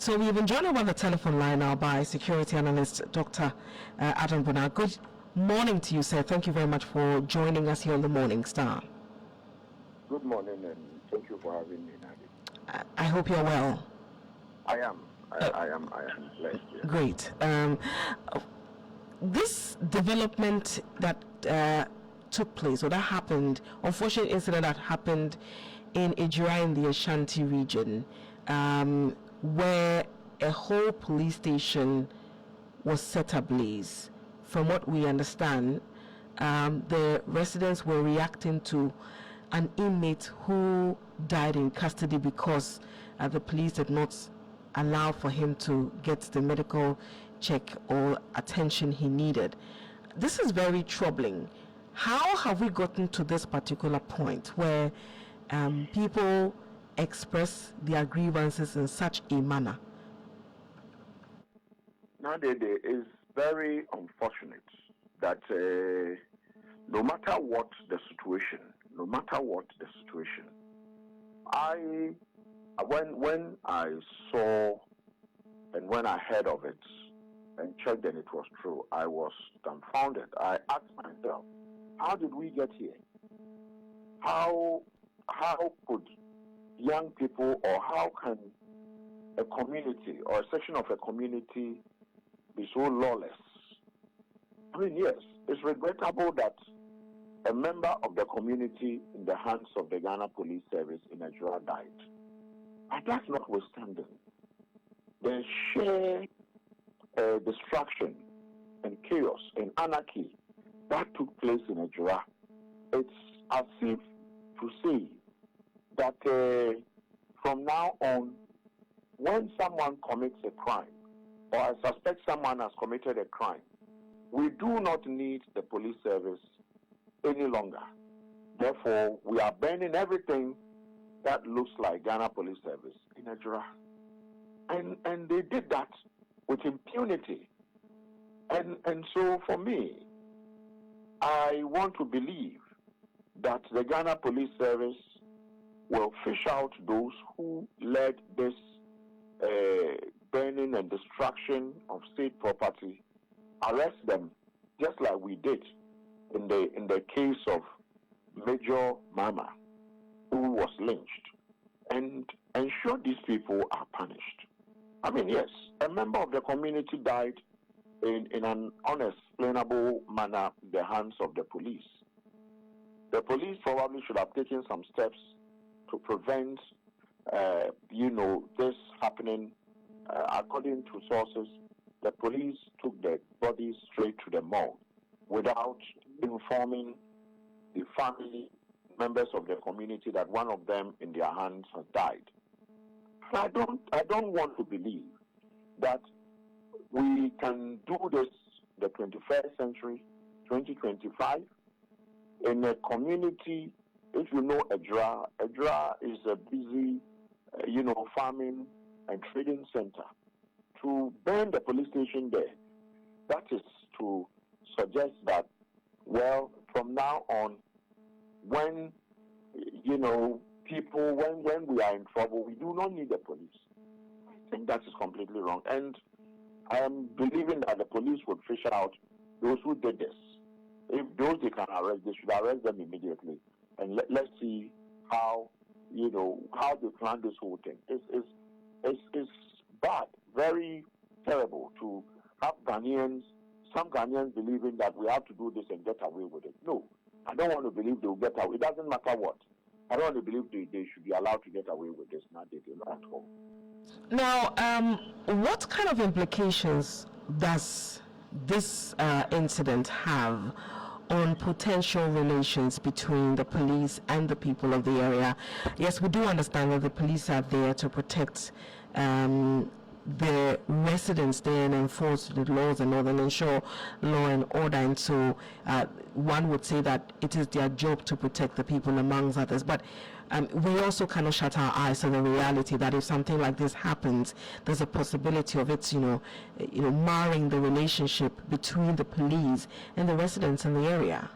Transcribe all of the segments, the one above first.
So we've been joined on the telephone line now by security analyst Dr. Adam Bonner. Good morning to you, sir. Thank you very much for joining us here on the Morning Star. Good morning, and thank you for having me, Nadia. I hope you're well. I am blessed. Yeah. Great. This development that took place, or that happened, unfortunate incident that happened in Ejura in the Ashanti region, where a whole police station was set ablaze. From what we understand, the residents were reacting to an inmate who died in custody because the police did not allow for him to get the medical check or attention he needed. This is very troubling. How have we gotten to this particular point where people express their grievances in such a manner? Nowadays, it is very unfortunate that no matter what the situation, when I saw and when I heard of it and checked and it was true, I was dumbfounded. I asked myself, how did we get here? How could young people, or how can a community or a section of a community be so lawless? I mean, yes, it's regrettable that a member of the community in the hands of the Ghana Police Service in Ejura died. But that's notwithstanding, the sheer destruction and chaos and anarchy that took place in Ejura, it's as if to say that from now on, when someone commits a crime, or I suspect someone has committed a crime, we do not need the police service any longer. Therefore, we are banning everything that looks like Ghana Police Service in Ejura. And they did that with impunity. And so for me, I want to believe that the Ghana Police Service will fish out those who led this burning and destruction of state property, arrest them just like we did in the case of Major Mama, who was lynched, and ensure these people are punished. I mean, yes, a member of the community died in an unexplainable manner in the hands of the police. The police probably should have taken some steps to prevent, this happening. According to sources, the police took the body straight to the morgue without informing the family members of the community that one of them in their hands has died. I don't want to believe that we can do this the 21st century, 2025, in a community. If you know Ejura is a busy, farming and trading center. To burn the police station there, that is to suggest that, well, from now on, when people, when we are in trouble, we do not need the police. I think that is completely wrong. And I am believing that the police would fish out those who did this. If those they can arrest, they should arrest them immediately. And let's see how they plan this whole thing. It's bad, very terrible to have some Ghanaians believing that we have to do this and get away with it. No, I don't want to believe they will get away. It doesn't matter what. I don't want to believe they should be allowed to get away with this. Not at all. Now, what kind of implications does this incident have on potential relations between the police and the people of the area? Yes, we do understand that the police are there to protect the residents there and enforce the laws and all, and ensure law and order. And so one would say that it is their job to protect the people, amongst others. But we also cannot shut our eyes to the reality that if something like this happens, there's a possibility of it, marring the relationship between the police and the residents in the area.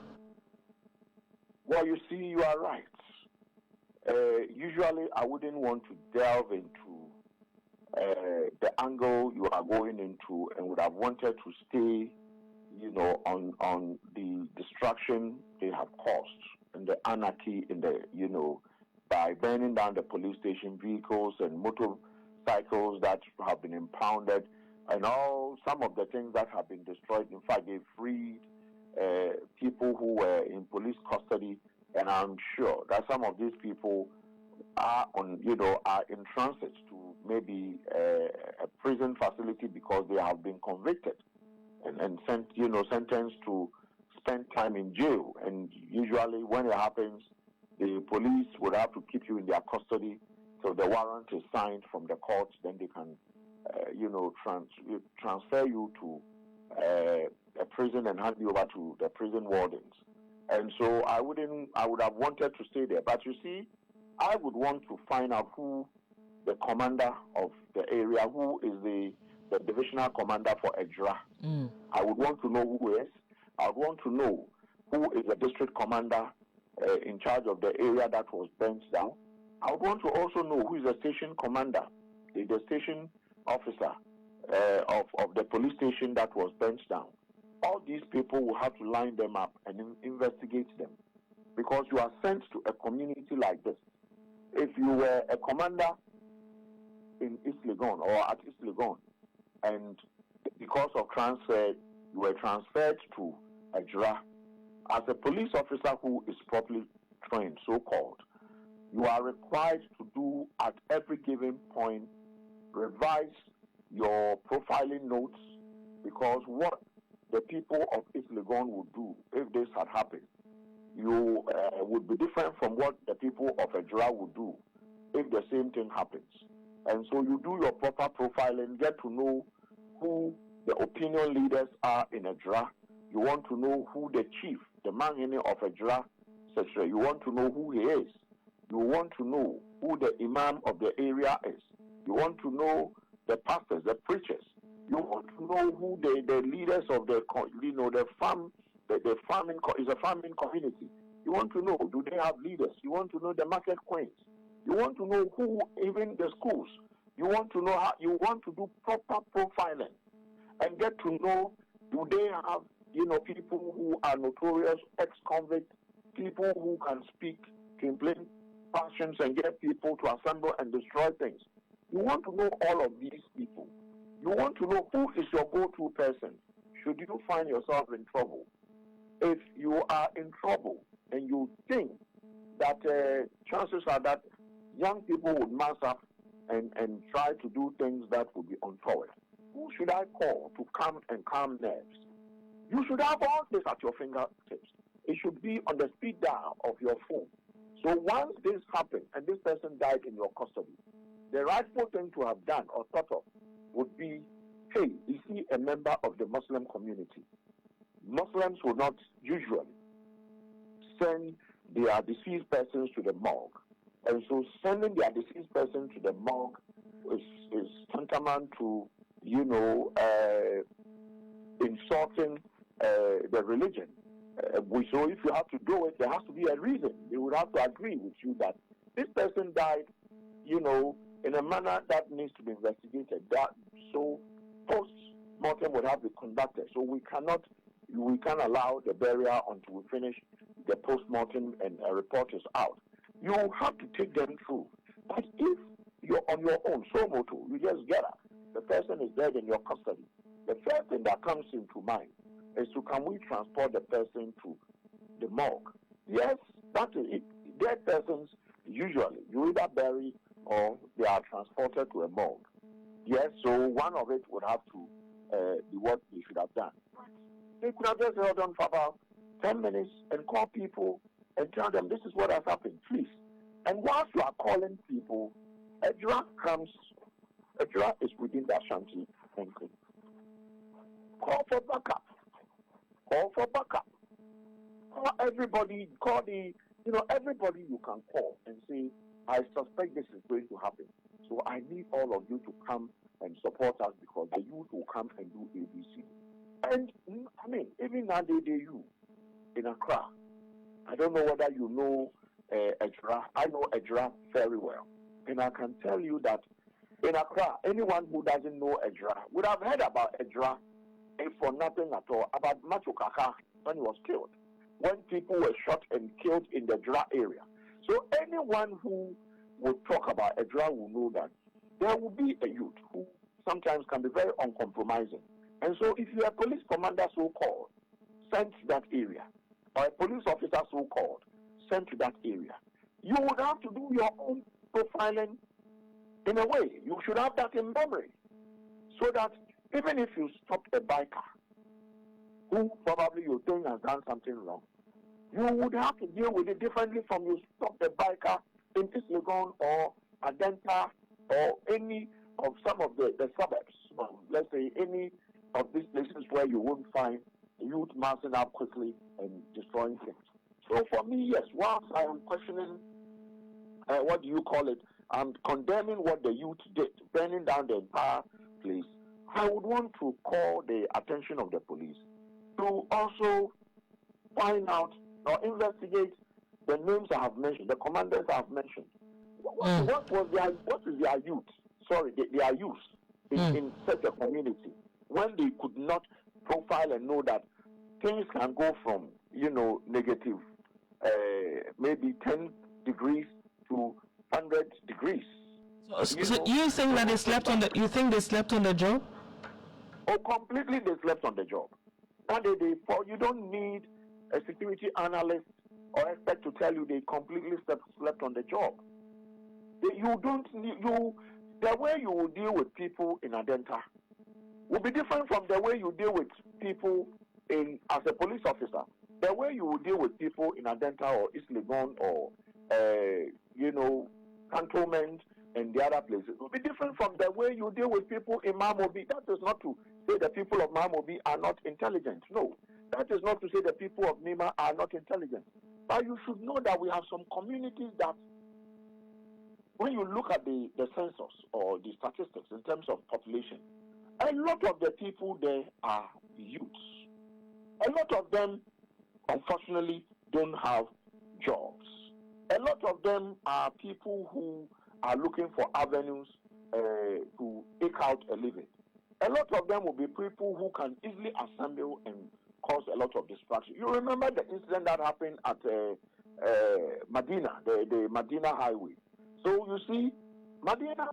Well, you see, you are right. Usually, I wouldn't want to delve into angle you are going into and would have wanted to stay, on the destruction they have caused and the anarchy in the, by burning down the police station vehicles and motorcycles that have been impounded and some of the things that have been destroyed. In fact, they freed people who were in police custody, and I'm sure that some of these people are in transit to maybe a prison facility because they have been convicted and sentenced to spend time in jail. And usually when it happens, the police would have to keep you in their custody till the warrant is signed from the court. Then they can, transfer you to a prison and hand you over to the prison wardens. And so I would have wanted to stay there. But you see, I would want to find out who the commander of the area, who is the divisional commander for Ejra. I would want to know who is. I would want to know who is the district commander in charge of the area that was burnt down. I would want to also know who is the station commander, the station officer of the police station that was burnt down. All these people will have to line them up and investigate them, because you are sent to a community like this. If you were a commander in East Legon or at East Legon, and because of transfer, you were transferred to Ejra, as a police officer who is properly trained, so-called, you are required to do at every given point, revise your profiling notes, because what the people of East Legon would do if this had happened, you would be different from what the people of Ejra would do if the same thing happens. And so you do your proper profiling, get to know who the opinion leaders are in Ejra. You want to know who the chief, the Manhene of Ejra, etc. You want to know who he is. You want to know who the imam of the area is. You want to know the pastors, the preachers. You want to know who the leaders of the farming is a farming community. You want to know, do they have leaders? You want to know the market queens. You want to know who, even the schools. You want to know how, you want to do proper profiling and get to know, do they have, people who are notorious ex-convict, people who can speak to inflame passions and get people to assemble and destroy things. You want to know all of these people. You want to know who is your go-to person should you find yourself in trouble. If you are in trouble and you think that chances are that young people would mass up and try to do things that would be untoward, who should I call to come and calm nerves? You should have all this at your fingertips. It should be on the speed dial of your phone. So once this happened and this person died in your custody, the rightful thing to have done or thought of would be, hey, is he a member of the Muslim community? Muslims will not usually send their deceased persons to the morgue. And so sending their deceased person to the morgue is tantamount to, insulting the religion. So if you have to do it, there has to be a reason. They would have to agree with you that this person died, in a manner that needs to be investigated. So post-mortem would have to be conducted. So we can't allow the burial until we finish the post-mortem and a report is out. You have to take them through. But if you're on your own, so moto, you just get up. The person is dead in your custody. The first thing that comes into mind is can we transport the person to the morgue? Yes, that is it. Dead persons, usually, you either bury or they are transported to a morgue. Yes, so one of it would have to be what they should have done. They could have just held on for about 10 minutes and call people and tell them this is what has happened, please. And whilst you are calling people, Ejra is within the Ashanti enclave. Call for backup. Call everybody, everybody you can call and say, I suspect this is going to happen. So I need all of you to come and support us because the youth will come and do ABC. And, even now you in Accra, I don't know whether you know Ejra. I know Ejra very well. And I can tell you that in Accra, anyone who doesn't know Ejra would have heard about Ejra for nothing at all, about Machukaka when he was killed, when people were shot and killed in the Ejra area. So anyone who will talk about Ejra will know that there will be a youth who sometimes can be very uncompromising. And so if you're a police commander so-called, sent to that area, or a police officer so-called, sent to that area, you would have to do your own profiling in a way. You should have that in memory, so that even if you stop a biker who probably you think has done something wrong, you would have to deal with it differently from you stop the biker in East Legon or Adenta or any of some of the suburbs, let's say any of these places where you won't find youth massing up quickly and destroying things. So for me, yes, whilst I am questioning, what do you call it, I'm condemning what the youth did, burning down the entire place, I would want to call the attention of the police to also find out or investigate the names I have mentioned, the commanders I have mentioned. What is their youth? Sorry, their youth in such a community when they could not profile and know that things can go from, negative, maybe 10 degrees to 100 degrees. So you think that they slept on the? You think they slept on the job? Oh, completely, they slept on the job. You don't need a security analyst or expert to tell you they completely slept on the job. You don't need the way you will deal with people in Adenta will be different from the way you deal with people as a police officer. The way you will deal with people in Adenta or East Legon or Cantonment and the other places will be different from the way you deal with people in Mamobi. That is not to say the people of Mamobi are not intelligent. No, that is not to say the people of Nima are not intelligent. But you should know that we have some communities that, when you look at the census or the statistics in terms of population, a lot of the people there are youths. A lot of them, unfortunately, don't have jobs. A lot of them are people who are looking for avenues to eke out a living. A lot of them will be people who can easily assemble and cause a lot of distraction. You remember the incident that happened at Medina, the Medina highway. So you see, Medina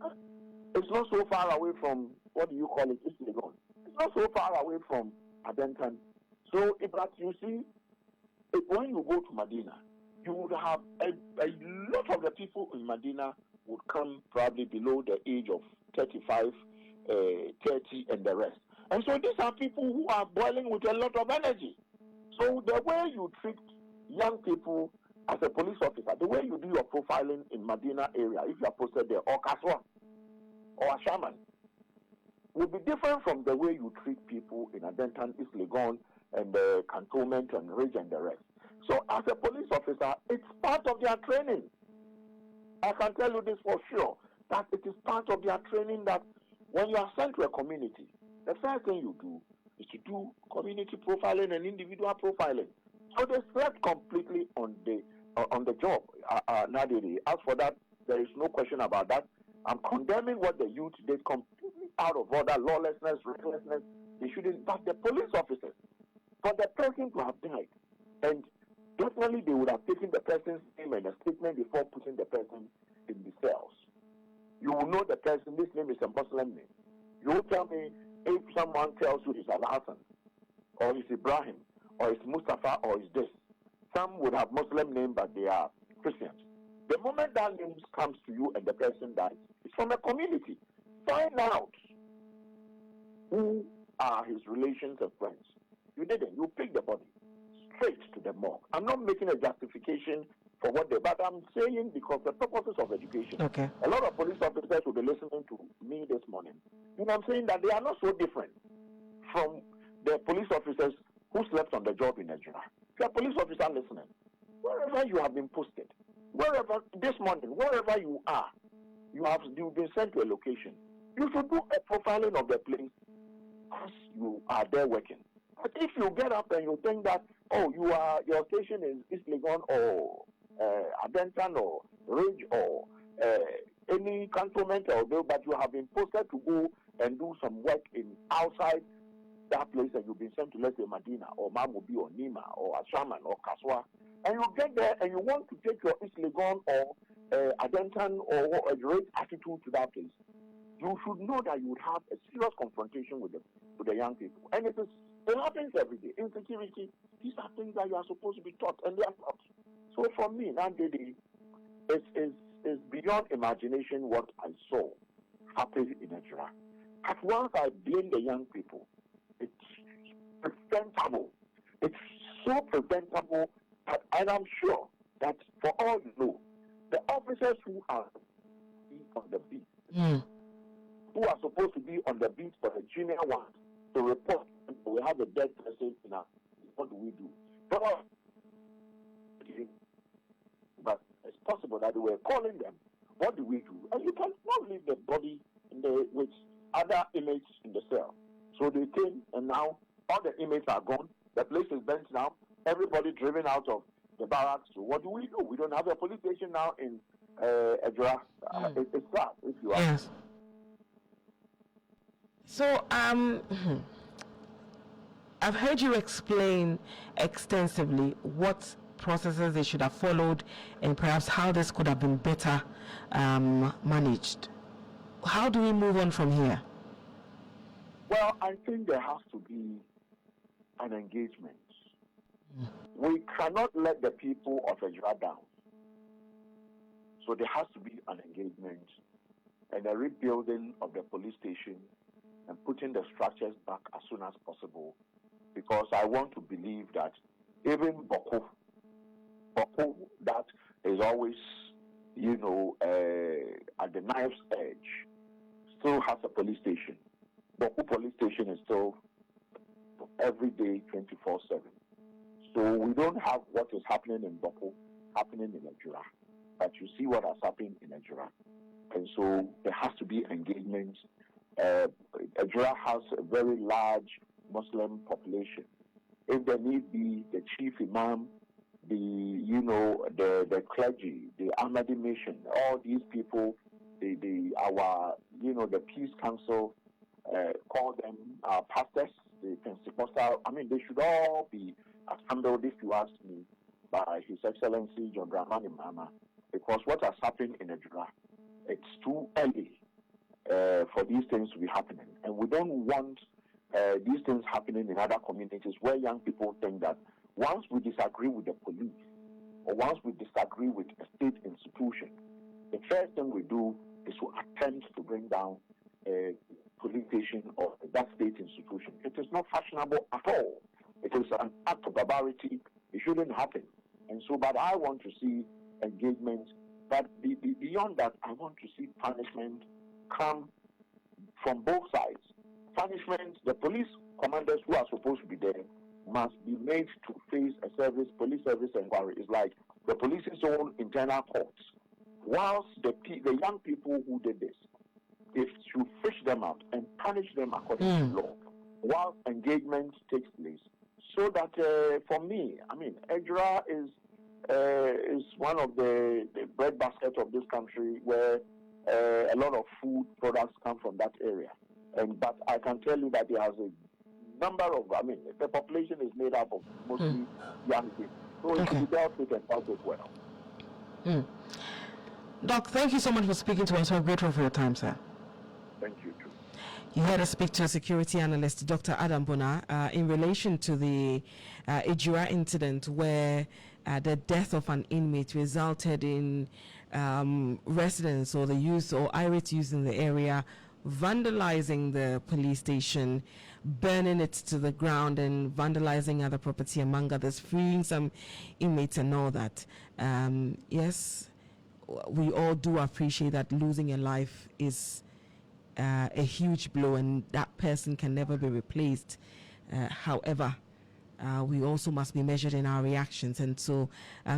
is not so far away from, what do you call it, East Legon. It's not so far away from Adentan. So you see, when you go to Medina, you would have a lot of the people in Medina would come probably below the age of 35, 30 and the rest. And so these are people who are boiling with a lot of energy. So the way you treat young people as a police officer, the way you do your profiling in Medina area, if you are posted there, or Kaswa, or Ashaman, will be different from the way you treat people in Adentan, East Legon, and the Cantonment and Ridge and the rest. So as a police officer, it's part of their training. I can tell you this for sure, that it is part of their training that when you are sent to a community, the first thing you do is to do community profiling and individual profiling. So they slept completely on the job. As for that, there is no question about that. I'm condemning what the youth did completely out of order, lawlessness, recklessness. They shouldn't. But the police officers, for the person to have died, and definitely they would have taken the person's name and a statement before putting the person in the cells. You will know the person. This name is a Muslim name. You will tell me if someone tells you it's Al-Hassan, or it's Ibrahim, or it's Mustafa, or it's this. Some would have Muslim name, but they are Christians. The moment that name comes to you and the person dies, it's from a community. Find out who are his relations and friends. You didn't. You pick the body straight to the morgue. I'm not making a justification for what they, but I'm saying because the purposes of education. Okay. A lot of police officers will be listening to me this morning. You know, I'm saying that they are not so different from the police officers who slept on the job in Nigeria. If you're a police officer listening, wherever you have been posted, wherever this morning, wherever you are, you've been sent to a location. You should do a profiling of the place as you are there working. But if you get up and you think that, your station is East Legon or Adentan or Ridge or any cantonment or bill, but you have been posted to go and do some work in outside that place, and you've been sent to, let's say, Medina or Mamobi or Nima or Ashaman or Kaswa, and you get there and you want to take your East Legon or Adentan or a great attitude to that place, you should know that you would have a serious confrontation with the young people. And it happens every day. Insecurity, these are things that you are supposed to be taught, and they are not. So for me, that day is beyond imagination what I saw happen in Nigeria. At once I blame the young people. It's preventable. It's so preventable that, and I'm sure that for all you know, the officers who are on the beat, who are supposed to be on the beat for the junior ones to report, we have a dead person in us. What do we do? But it's possible that they were calling them. What do we do? And you cannot leave the body with other inmates in the cell. So they came, and now all the inmates are gone. The place is burnt now. Everybody driven out of the barracks. So what do? We don't have a police station now in Edra. It's sad, if you ask. Yes. So I've heard you explain extensively what processes they should have followed and perhaps how this could have been better managed. How do we move on from here? Well, I think there has to be an engagement. We cannot let the people of Edra down. So there has to be an engagement and a rebuilding of the police station and putting the structures back as soon as possible, because I want to believe that even Boko that is always, at the knife's edge, still has a police station. Boko police station is still every day 24/7. So we don't have what is happening in Boko happening in Nigeria, but you see what has happened in Nigeria. And so there has to be engagement. Nigeria has a very large Muslim population. If there need be the chief imam, the clergy, the Ahmadi mission, all these people, the Peace Council, call them pastors, the Pentecostal. I mean, they should all be handled, if you ask me, by His Excellency John Dramani Mahama, because what has happened in Nigeria, it's too early for these things to be happening, and we don't want these things happening in other communities where young people think that once we disagree with the police or once we disagree with a state institution, the first thing we do is to attempt to bring down a police station or that state institution. It is not fashionable at all. It is an act of barbarity. It shouldn't happen. And so, but I want to see engagement. But beyond that, I want to see punishment come from both sides. Punishment, the police commanders who are supposed to be there must be made to face a police service inquiry. It's like the police's own internal courts. Whilst the young people who did this, they should fish them out and punish them according to law, whilst engagement takes place. So that, for me, I mean, Edra is one of the bread baskets of this country, where a lot of food products come from that area. But I can tell you that there has a number of, the population is made up of mostly young people. So it should be dealt with and dealt with well. Doc, thank you so much for speaking to us. We're grateful for your time, sir. Thank you, too. You heard us speak to a security analyst, Dr. Adam Bona, in relation to the Ejura incident where the death of an inmate resulted in residents or the youth or irate youth in the area vandalizing the police station, burning it to the ground, and vandalizing other property, among others, freeing some inmates and all that. Yes, we all do appreciate that losing a life is a huge blow, and that person can never be replaced. However, we also must be measured in our reactions, and so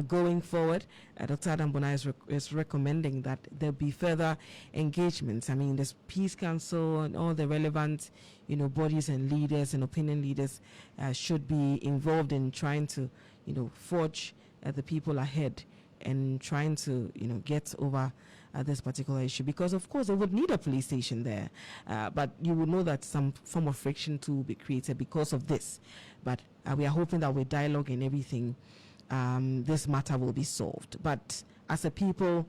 going forward, Dr. Adam Bona is recommending that there be further engagements. I mean, this Peace Council and all the relevant, bodies and leaders and opinion leaders should be involved in trying to, forge the people ahead and trying to, get over this particular issue, because of course they would need a police station there, but you would know that some form of friction too will be created because of this. But we are hoping that with dialogue and everything, this matter will be solved. But as a people,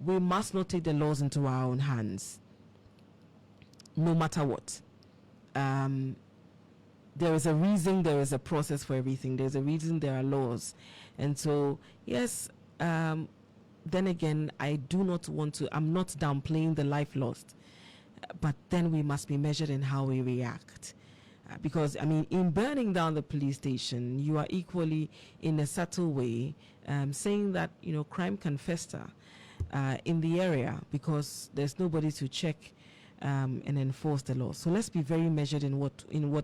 we must not take the laws into our own hands, no matter what. There is a reason, there is a process for everything. There's a reason there are laws. And so, yes, then again, I do not want to, I'm not downplaying the life lost, but then we must be measured in how we react. Because, I mean, in burning down the police station, you are equally, in a subtle way, saying that, you know, crime can fester in the area because there's nobody to check and enforce the law. So let's be very measured in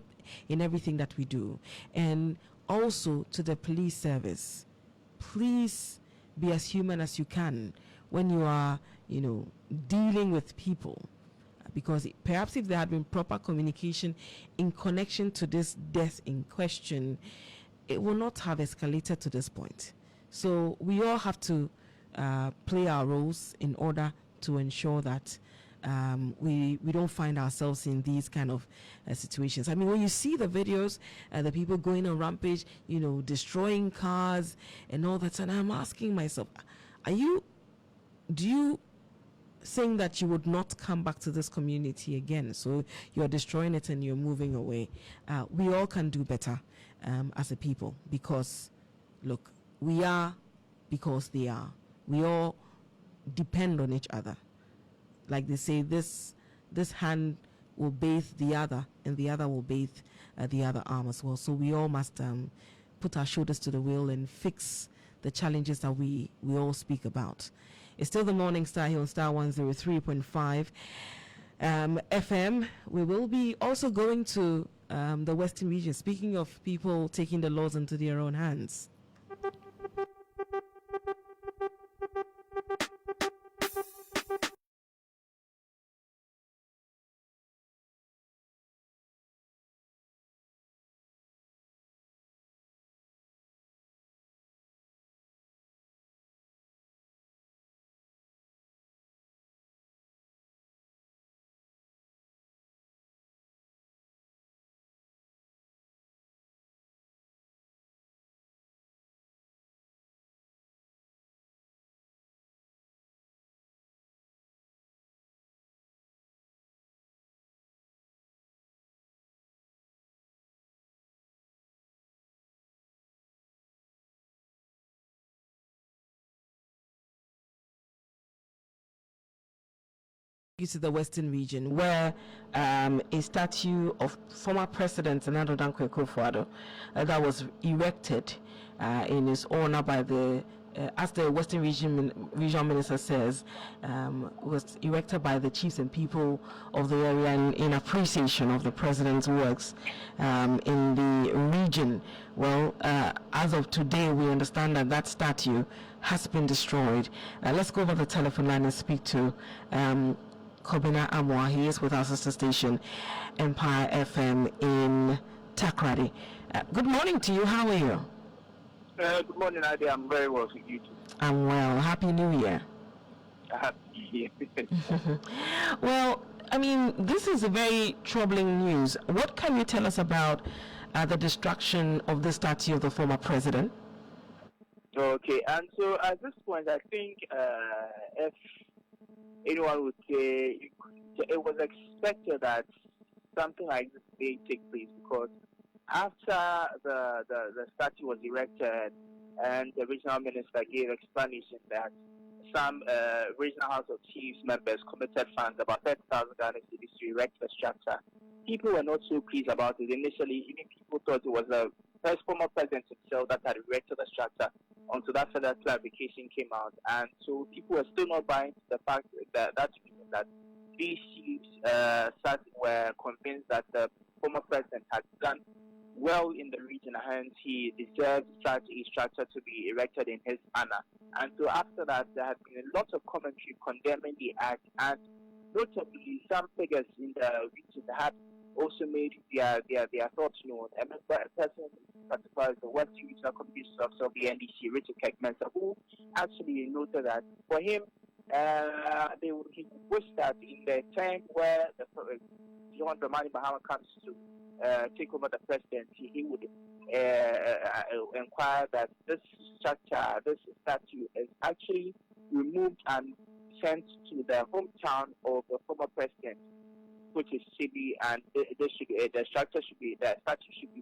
everything that we do. And also to the police service, please be as human as you can when you are, you know, dealing with people. Because perhaps if there had been proper communication in connection to this death in question, it will not have escalated to this point. So we all have to play our roles in order to ensure that we don't find ourselves in these kind of situations. I mean, when you see the videos, the people going on rampage, you know, destroying cars and all that, and I'm asking myself, do you saying that you would not come back to this community again? So you're destroying it and you're moving away. We all can do better as a people, because look, we are because they are. We all depend on each other. Like they say, this hand will bathe the other, and the other will bathe the other arm as well. So we all must put our shoulders to the wheel and fix the challenges that we all speak about. It's still the Morning Star here on Star 103.5 FM. We will be also going to the Western region. Speaking of people taking the laws into their own hands. To the Western region, where a statue of former President Akufo-Addo that was erected in his honor by the as the Western regional minister says, was erected by the chiefs and people of the area in appreciation of the president's works in the region. Well, as of today, we understand that statue has been destroyed. Let's go over the telephone line and speak to Kobina Amwa. He is with our sister station, Empire FM in Takrady. Good morning to you. How are you? Good morning, Adi. I'm very well. Thank you too. I'm well. Happy New Year. Happy New Year. Well, I mean, this is a very troubling news. What can you tell us about the destruction of the statue of the former president? Okay, and so at this point, I think if anyone would say it was expected that something like this may take place, because after the statue was erected and the regional minister gave explanation that some regional House of Chiefs members committed funds, about 30,000 Ghana cedis, to erect the structure, people were not so pleased about it. Initially, even people thought it was the first former president himself that had erected the structure until that further clarification came out. And so people were still not buying the fact that these chiefs were convinced that the former president had done well in the region, hence he deserves such a structure to be erected in his honor. And so after that, there has been a lot of commentary condemning the act, and notably some figures in the region have also made their thoughts known. A person in particular, the West Regional Communications Officer of the NDC, Richard Kekmensa, who actually noted that for him, he wished that in the time where the John Dramani Mahama comes to take over the presidency, he would inquire that this structure, this statue, is actually removed and sent to the hometown of the former president, which is Chile, and the statue should be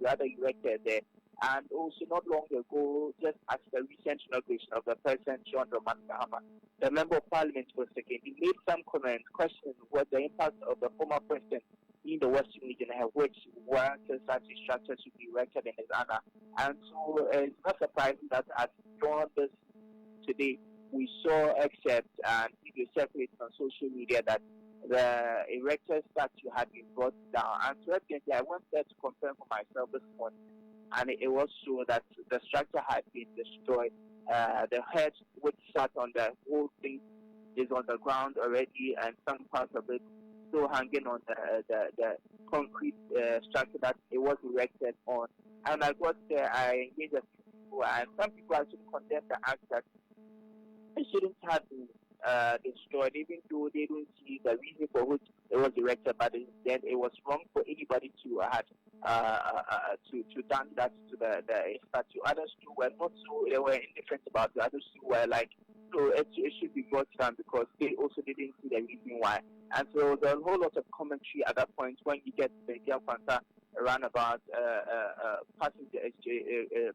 rather erected there. And also, not long ago, just as the recent inauguration of the President John Dramani Mahama, the Member of Parliament for second, he made some comments questioning what the impact of the former president in the Western region have, which warranted such a structure should be erected in his honor. And so it's not surprising that as beyond this today, we saw excerpts and video circulating on social media that the erected statue had been brought down. And so evidently, I went there to confirm for myself this morning, and it was true that the structure had been destroyed. The head which sat on the whole thing is on the ground already, and some parts of it still hanging on the concrete structure that it was erected on. And I got there, I engaged a few people, and some people actually condemned the act that it shouldn't have been destroyed, even though they don't see the reason for which it was erected. But then it was wrong for anybody to have to done that to the statue. Others too were not so, they were indifferent about it. Others too were like, so it should be brought down because they also didn't see the reason why. And so there was a whole lot of commentary at that point when you get the Nkwanta roundabout, passengers,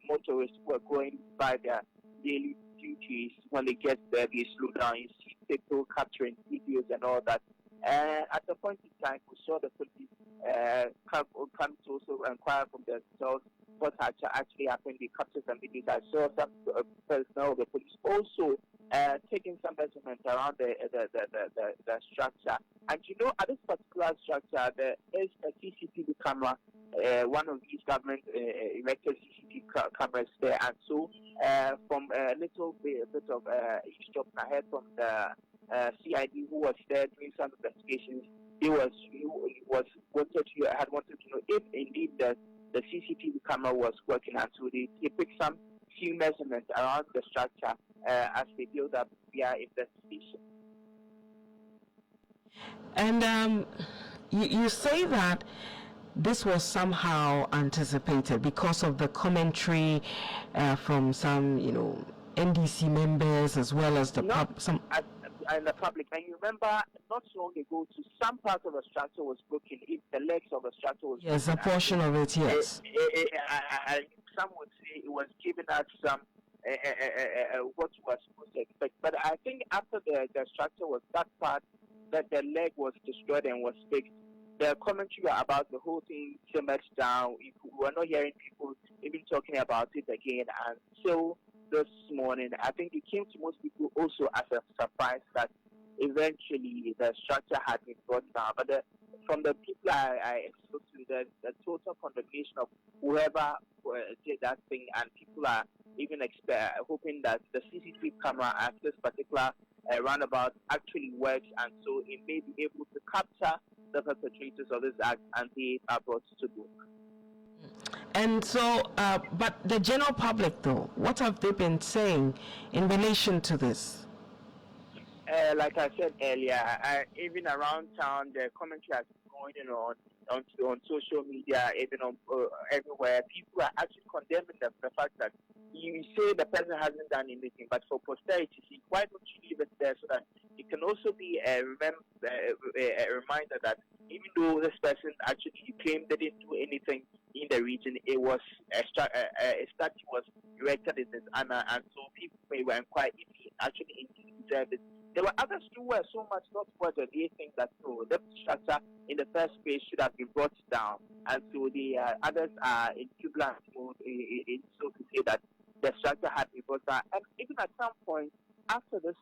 motorists who are going by their daily duties. When they get there, they slow down. You see people capturing videos and all that. At the point in time, we saw the police come to also inquire from themselves what actually happened. They captured some videos. I saw some personnel of the police also taking some measurements around the structure. And you know, at this particular structure, there is a CCTV camera, one of these government erected CCTV cameras there. And so, from a little bit of eavesdropping I heard from the CID who was there doing some investigations, he had wanted to know if indeed the CCTV camera was working, and so they picked some few measurements around the structure as they build up their investigation. And you say that this was somehow anticipated because of the commentary from some, NDC members as well as the and the public. And you remember, not so long ago, to some parts of the structure was broken. If the legs of the structure was yes, broken, a portion of it, yes. Some would say it was giving us some what you were supposed to expect. But I think after the structure was that part, that the leg was destroyed and was fixed, the commentary about the whole thing simmered down. We were not hearing people even talking about it again. And so this morning, I think it came to most people also as a surprise that eventually the structure had been brought down. But from the people I spoke to, the total condemnation of whoever did that thing, and people are even hoping that the CCTV camera at this particular roundabout actually works, and so it may be able to capture the perpetrators of this act and they are brought to book. And so, but the general public, though, what have they been saying in relation to this? Like I said earlier, even around town, the commentary has been going on social media, even on everywhere. People are actually condemning the fact that you say the person hasn't done anything, but for posterity, why don't you leave it there so that it can also be a reminder that even though this person actually claimed they didn't do anything in the region, it was a statue was erected in his honor, and so people may inquire if he actually deserved it. There were others who were so much not bothered. They think that the structure in the first place should have been brought down, and so the others are in jubilant mode, so to say that the structure had been brought down. And even at some point, after this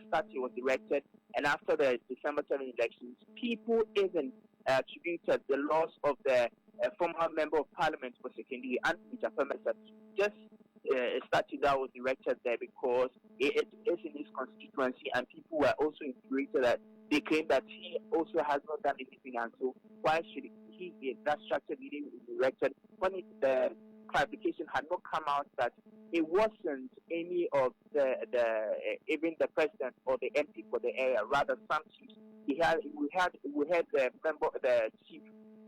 statue was erected, and after the December 7 elections, people even attributed the loss of the former member of parliament for Sekindi, Anthony Japemesa, just a statue that was erected there because it is in his constituency, and people were also infuriated that they claim that he also has not done anything, and so why should that structure be erected when the clarification had not come out that it wasn't any of the even the president or the MP for the area. Rather, some chiefs. We had the member, the chief,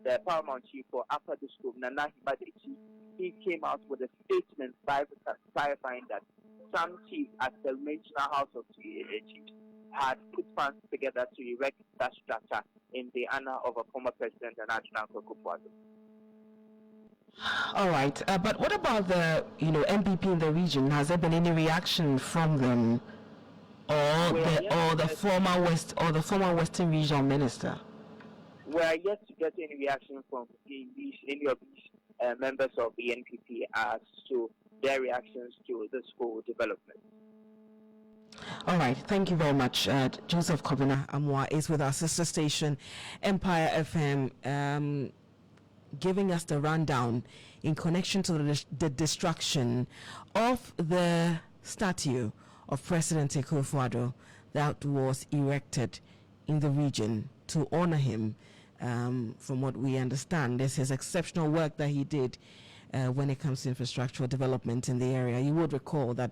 the paramount chief for Upper District, Nana Himadechi. He came out with a statement clarifying that some chiefs at the regional house of chiefs had put funds together to erect that structure in the honor of a former president and Akufo-Addo. All right, but what about the MPP in the region? Has there been any reaction from them, or the former Western Regional Minister? We are yet to get any reaction from any of these members of the NPP as to their reactions to this whole development. All right, thank you very much. Joseph Kobina Amwa is with our sister station, Empire FM, giving us the rundown in connection to the destruction of the statue of President Akufo-Addo that was erected in the region to honor him. From what we understand, there's his exceptional work that he did when it comes to infrastructural development in the area. You would recall that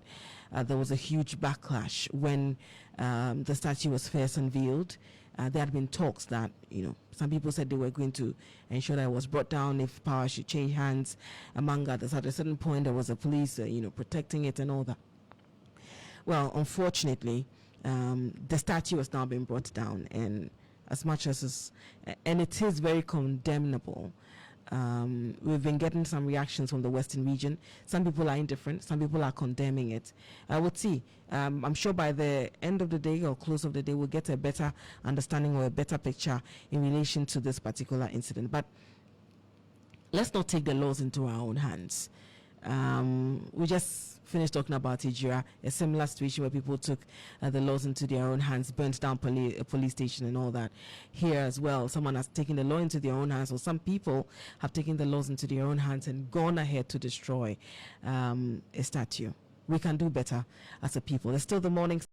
there was a huge backlash when the statue was first unveiled. There had been talks that, some people said they were going to ensure that it was brought down if power should change hands, among others. At a certain point, there was a police, protecting it and all that. Well, unfortunately, the statue has now been brought down, and as much as it is very condemnable. We've been getting some reactions from the Western region. Some people are indifferent. Some people are condemning it. I would see. I'm sure by the end of the day or close of the day, we'll get a better understanding or a better picture in relation to this particular incident. But let's not take the laws into our own hands. We just finished talking about Ijira, a similar situation where people took the laws into their own hands, burnt down a police station and all that. Here as well, someone has taken the law into their own hands, or some people have taken the laws into their own hands and gone ahead to destroy a statue. We can do better as a people. It's still the morning.